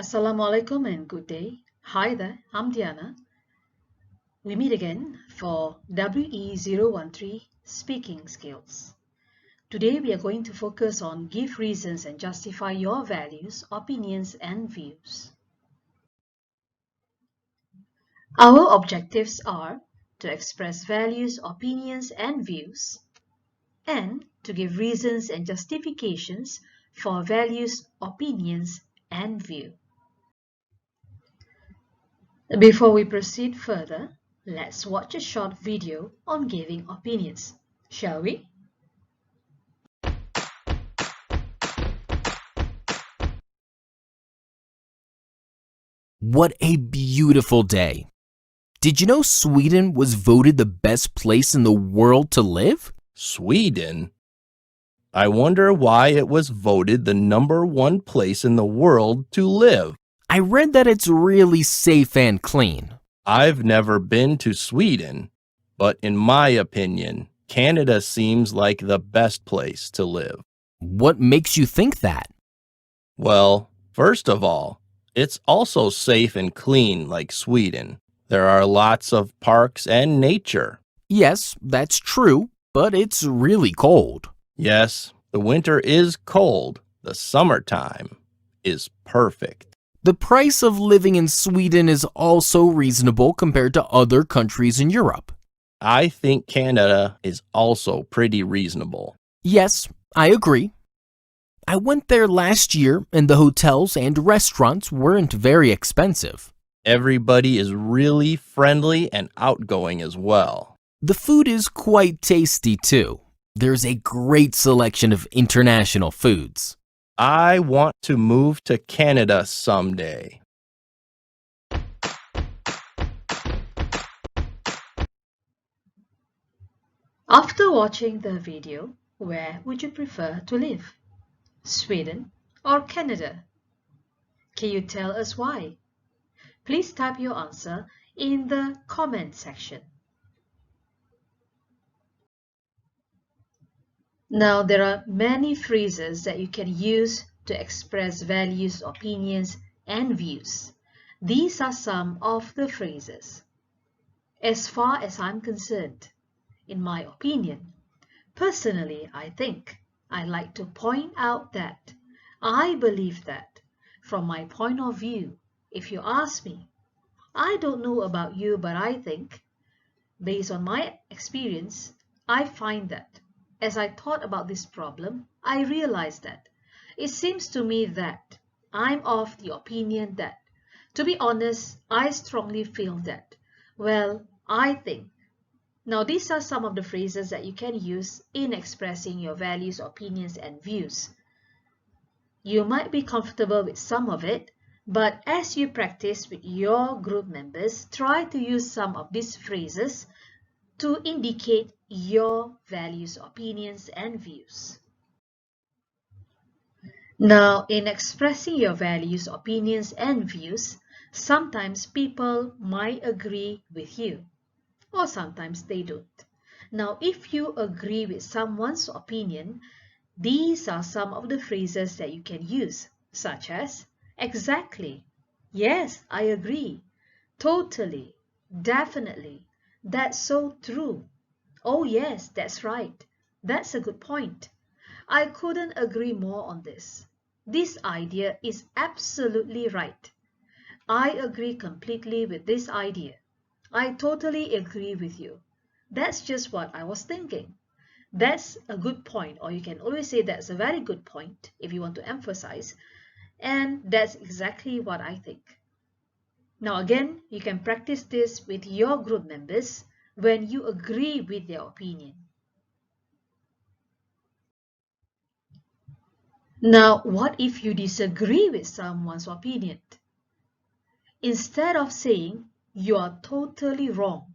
Assalamu alaikum and good day. Hi there, I'm Diana. We meet again for WE013 speaking skills. Today we are going to focus on give reasons and justify your values, opinions and views. Our objectives are to express values, opinions and views and to give reasons and justifications for values, opinions and view. Before we proceed further, let's watch a short video on giving opinions, shall we? What a beautiful day. Did you know Sweden was voted the best place in the world to live? Sweden? I wonder why it was voted the #1 place in the world to live. I read that it's really safe and clean. I've never been to Sweden, but in my opinion, Canada seems like the best place to live. What makes you think that? Well, first of all, it's also safe and clean like Sweden. There are lots of parks and nature. Yes, that's true, but it's really cold. Yes, the winter is cold. The summertime is perfect. The price of living in Sweden is also reasonable compared to other countries in Europe. I think Canada is also pretty reasonable. Yes, I agree. I went there last year and the hotels and restaurants weren't very expensive. Everybody is really friendly and outgoing as well. The food is quite tasty too. There's a great selection of international foods. I want to move to Canada someday. After watching the video, where would you prefer to live? Sweden or Canada? Can you tell us why? Please type your answer in the comment section. Now, there are many phrases that you can use to express values, opinions, and views. These are some of the phrases. As far as I'm concerned, in my opinion, personally, I think I like to point out that I believe that from my point of view, if you ask me, I don't know about you, but I think, based on my experience, I find that as I thought about this problem, I realized that it seems to me that I'm of the opinion that, to be honest, I strongly feel that, well, I think. Now, these are some of the phrases that you can use in expressing your values, opinions, and views. You might be comfortable with some of it, but as you practice with your group members, try to use some of these phrases to indicate your values, opinions, and views. Now, in expressing your values, opinions, and views, sometimes people might agree with you, or sometimes they don't. Now, if you agree with someone's opinion, these are some of the phrases that you can use, such as exactly, yes, I agree, totally, definitely, that's so true. Oh yes, that's right. That's a good point. I couldn't agree more on this. This idea is absolutely right. I agree completely with this idea. I totally agree with you. That's just what I was thinking. That's a good point, or you can always say that's a very good point if you want to emphasize. And that's exactly what I think. Now again, you can practice this with your group members when you agree with their opinion. Now, what if you disagree with someone's opinion? Instead of saying, you are totally wrong,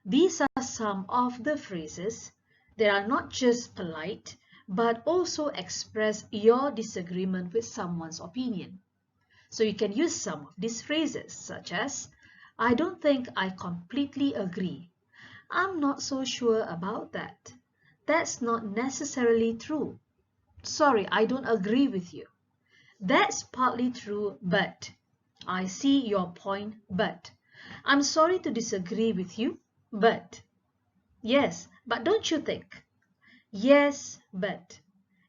these are some of the phrases that are not just polite, but also express your disagreement with someone's opinion. So you can use some of these phrases, such as, I don't think I completely agree. I'm not so sure about that. That's not necessarily true. Sorry, I don't agree with you. That's partly true, but I see your point, but I'm sorry to disagree with you, but yes, but don't you think? Yes, but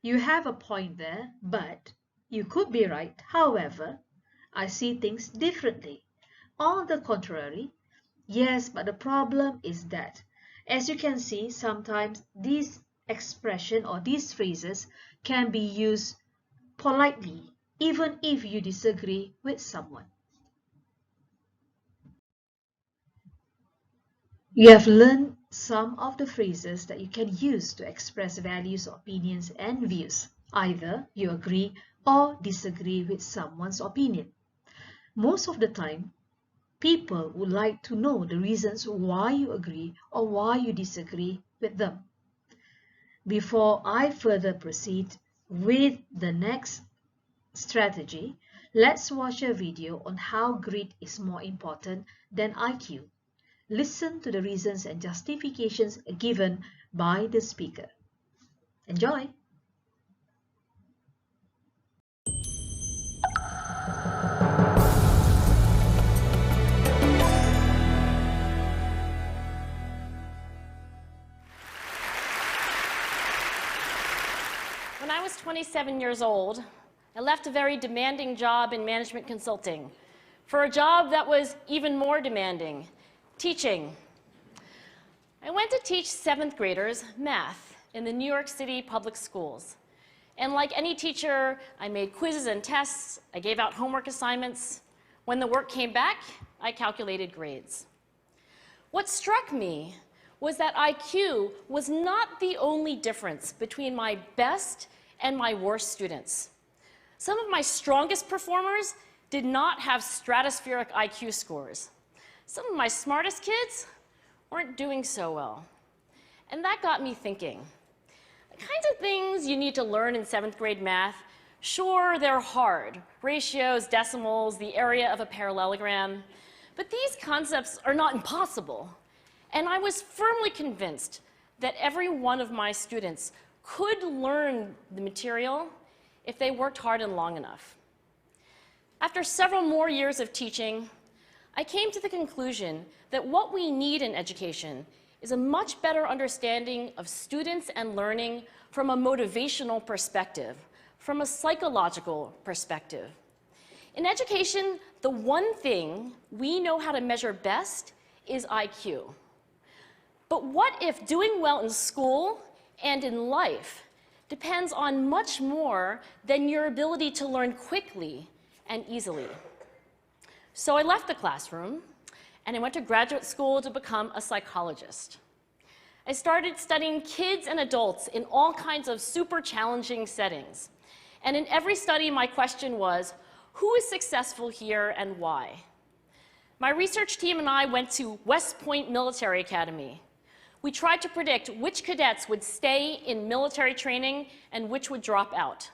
you have a point there, but you could be right. However, I see things differently. On the contrary, yes, but the problem is that, as you can see, sometimes these expression or these phrases can be used politely, even if you disagree with someone. You have learned some of the phrases that you can use to express values, opinions, and views. Either you agree or disagree with someone's opinion. Most of the time, people would like to know the reasons why you agree or why you disagree with them. Before I further proceed with the next strategy, let's watch a video on how grit is more important than IQ. Listen to the reasons and justifications given by the speaker. Enjoy! When I was 27 years old, I left a very demanding job in management consulting for a job that was even more demanding, teaching. I went to teach 7th graders math in the New York City public schools. And like any teacher, I made quizzes and tests, I gave out homework assignments. When the work came back, I calculated grades. What struck me was that IQ was not the only difference between my best and my worst students. Some of my strongest performers did not have stratospheric IQ scores. Some of my smartest kids weren't doing so well. And that got me thinking. The kinds of things you need to learn in 7th grade math, sure, they're hard. Ratios, decimals, the area of a parallelogram. But these concepts are not impossible. And I was firmly convinced that every one of my students could learn the material if they worked hard and long enough. After several more years of teaching, I came to the conclusion that what we need in education is a much better understanding of students and learning from a motivational perspective, from a psychological perspective. In education, the one thing we know how to measure best is IQ. But what if doing well in school and in life depends on much more than your ability to learn quickly and easily? So I left the classroom and I went to graduate school to become a psychologist. I started studying kids and adults in all kinds of super challenging settings. And in every study, my question was, who is successful here and why? My research team and I went to West Point Military Academy. We tried to predict which cadets would stay in military training and which would drop out.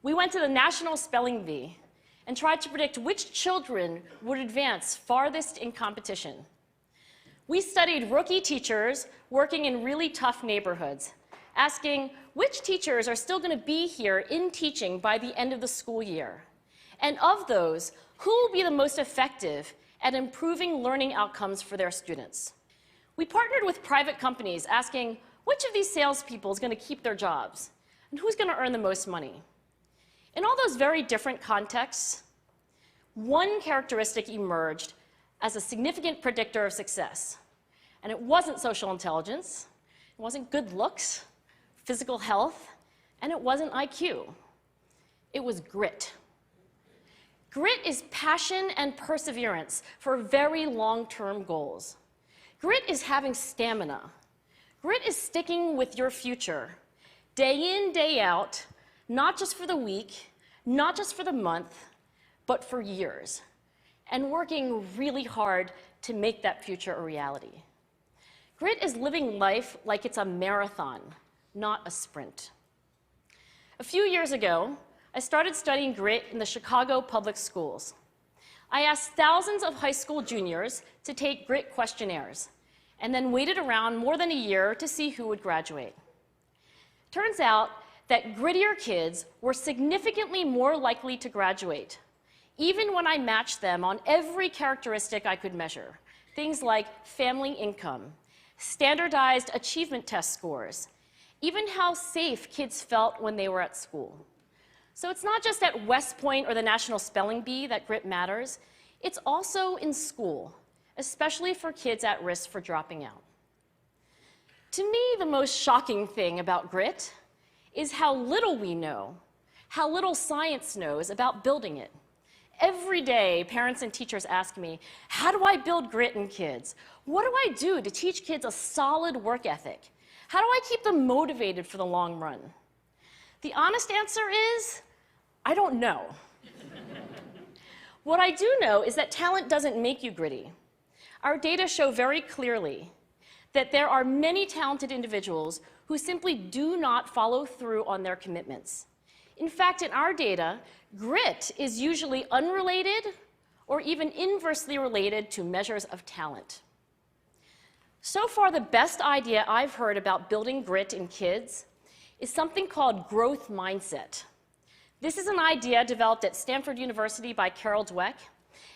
We went to the National Spelling Bee and tried to predict which children would advance farthest in competition. We studied rookie teachers working in really tough neighborhoods, asking which teachers are still going to be here in teaching by the end of the school year. And of those, who will be the most effective at improving learning outcomes for their students? We partnered with private companies asking which of these salespeople is going to keep their jobs and who's going to earn the most money. In all those very different contexts, one characteristic emerged as a significant predictor of success. And it wasn't social intelligence, it wasn't good looks, physical health, and it wasn't IQ. It was grit. Grit is passion and perseverance for very long-term goals. Grit is having stamina. Grit is sticking with your future, day in, day out, not just for the week, not just for the month, but for years, and working really hard to make that future a reality. Grit is living life like it's a marathon, not a sprint. A few years ago, I started studying grit in the Chicago public schools. I asked thousands of high school juniors to take grit questionnaires, and then waited around more than a year to see who would graduate. Turns out that grittier kids were significantly more likely to graduate, even when I matched them on every characteristic I could measure. Things like family income, standardized achievement test scores, even how safe kids felt when they were at school. So it's not just at West Point or the National Spelling Bee that grit matters, it's also in school, especially for kids at risk for dropping out. To me, the most shocking thing about grit is how little we know, how little science knows about building it. Every day, parents and teachers ask me, how do I build grit in kids? What do I do to teach kids a solid work ethic? How do I keep them motivated for the long run? The honest answer is, I don't know. What I do know is that talent doesn't make you gritty. Our data show very clearly that there are many talented individuals who simply do not follow through on their commitments. In fact, in our data, grit is usually unrelated or even inversely related to measures of talent. So far, the best idea I've heard about building grit in kids is something called growth mindset. This is an idea developed at Stanford University by Carol Dweck,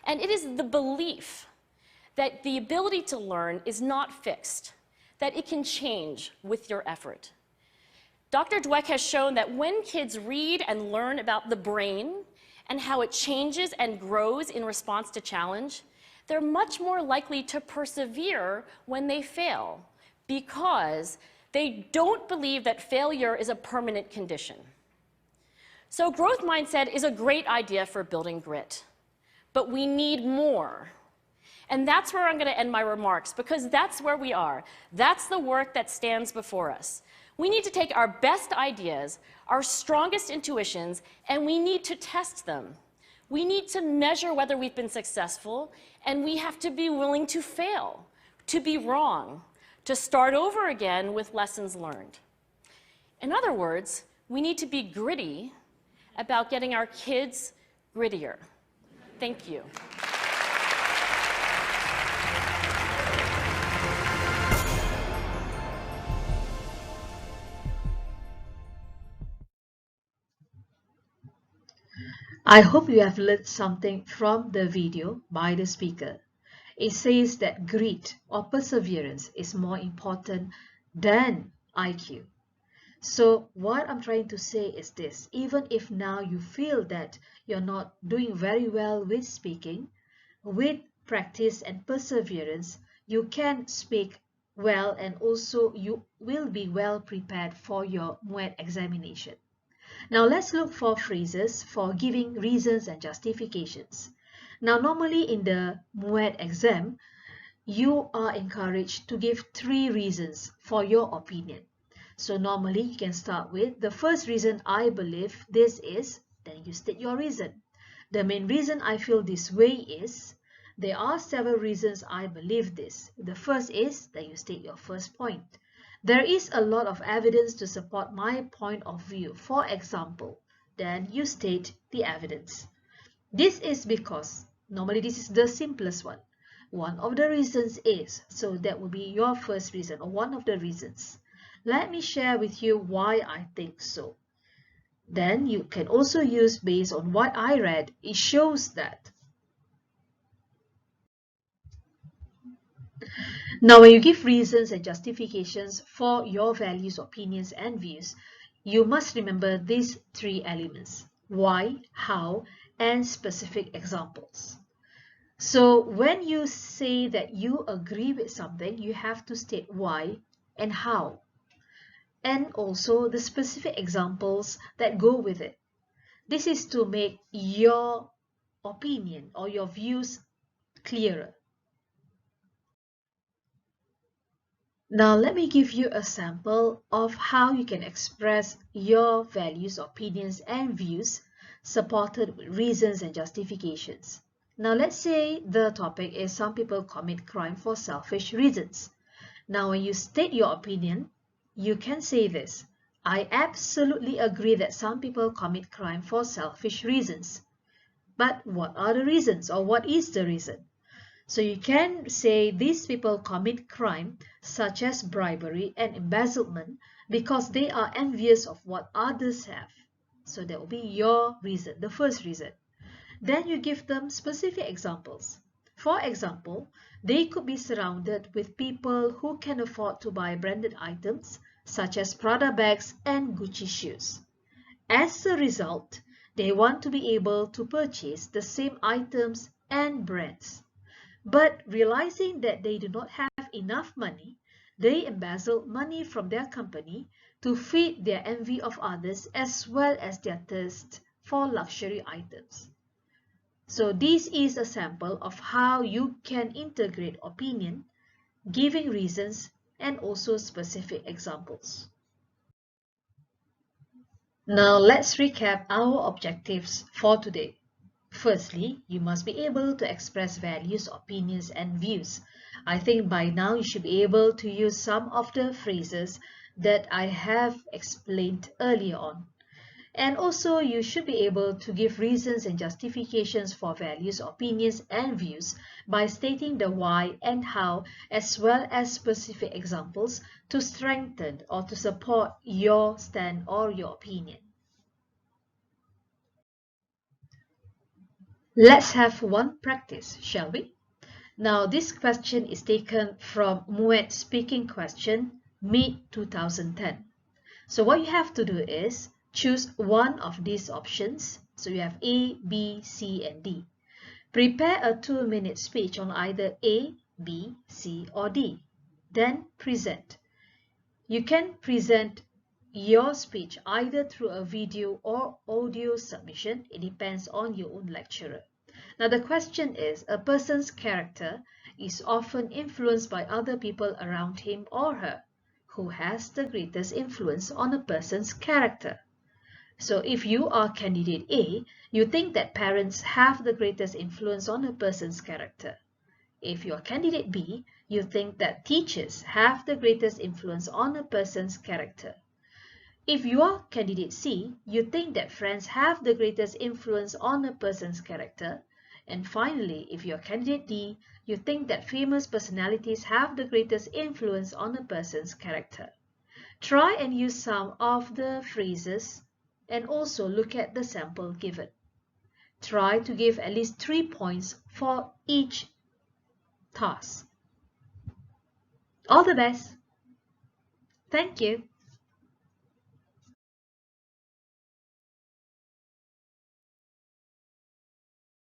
and it is the belief that the ability to learn is not fixed, that it can change with your effort. Dr. Dweck has shown that when kids read and learn about the brain and how it changes and grows in response to challenge, they're much more likely to persevere when they fail because they don't believe that failure is a permanent condition. So growth mindset is a great idea for building grit, but we need more. And that's where I'm going to end my remarks, because that's where we are. That's the work that stands before us. We need to take our best ideas, our strongest intuitions, and we need to test them. We need to measure whether we've been successful, and we have to be willing to fail, to be wrong, to start over again with lessons learned. In other words, we need to be gritty about getting our kids grittier. Thank you. I hope you have learned something from the video by the speaker. It says that grit or perseverance is more important than IQ. So what I'm trying to say is this: even if now you feel that you're not doing very well with speaking, with practice and perseverance, you can speak well, and also you will be well prepared for your WE013 examination. Now let's look for phrases for giving reasons and justifications. Now normally in the WE013 exam, you are encouraged to give 3 reasons for your opinion. So normally you can start with the first reason I believe this is, then you state your reason. The main reason I feel this way is, there are several reasons I believe this. The first is, then you state your first point. There is a lot of evidence to support my point of view, for example, then you state the evidence. This is because, normally this is the simplest one. One of the reasons is, so that will be your first reason, or one of the reasons. Let me share with you why I think so. Then you can also use based on what I read. It shows that. Now when you give reasons and justifications for your values, opinions and views, you must remember these 3 elements: why, how, and specific examples. So when you say that you agree with something, you have to state why and how, and also the specific examples that go with it. This is to make your opinion or your views clearer. Now let me give you a sample of how you can express your values, opinions and views supported with reasons and justifications. Now let's say the topic is some people commit crime for selfish reasons. Now when you state your opinion, you can say this: I absolutely agree that some people commit crime for selfish reasons. But what are the reasons, or what is the reason? So you can say these people commit crime such as bribery and embezzlement because they are envious of what others have. So that will be your reason, the first reason. Then you give them specific examples. For example, they could be surrounded with people who can afford to buy branded items such as Prada bags and Gucci shoes. As a result, they want to be able to purchase the same items and brands. But realizing that they do not have enough money, they embezzle money from their company to feed their envy of others as well as their thirst for luxury items. So this is a sample of how you can integrate opinion, giving reasons, and also specific examples. Now let's recap our objectives for today. Firstly, you must be able to express values, opinions, and views. I think by now you should be able to use some of the phrases that I have explained earlier on. And also, you should be able to give reasons and justifications for values, opinions, and views by stating the why and how, as well as specific examples to strengthen or to support your stand or your opinion. Let's have one practice, shall we? Now, this question is taken from Muet's speaking question, mid-2010. So what you have to do is choose one of these options. So you have A, B, C, and D. Prepare a 2-minute speech on either A, B, C, or D. Then present. You can present your speech either through a video or audio submission. It depends on your own lecturer. Now the question is, a person's character is often influenced by other people around him or her. Who has the greatest influence on a person's character? So if you are candidate A, you think that parents have the greatest influence on a person's character. If you are candidate B, you think that teachers have the greatest influence on a person's character. If you are candidate C, you think that friends have the greatest influence on a person's character. And finally, if you are candidate D, you think that famous personalities have the greatest influence on a person's character. Try and use some of the phrases and also look at the sample given. Try to give at least 3 points for each task. All the best. Thank you.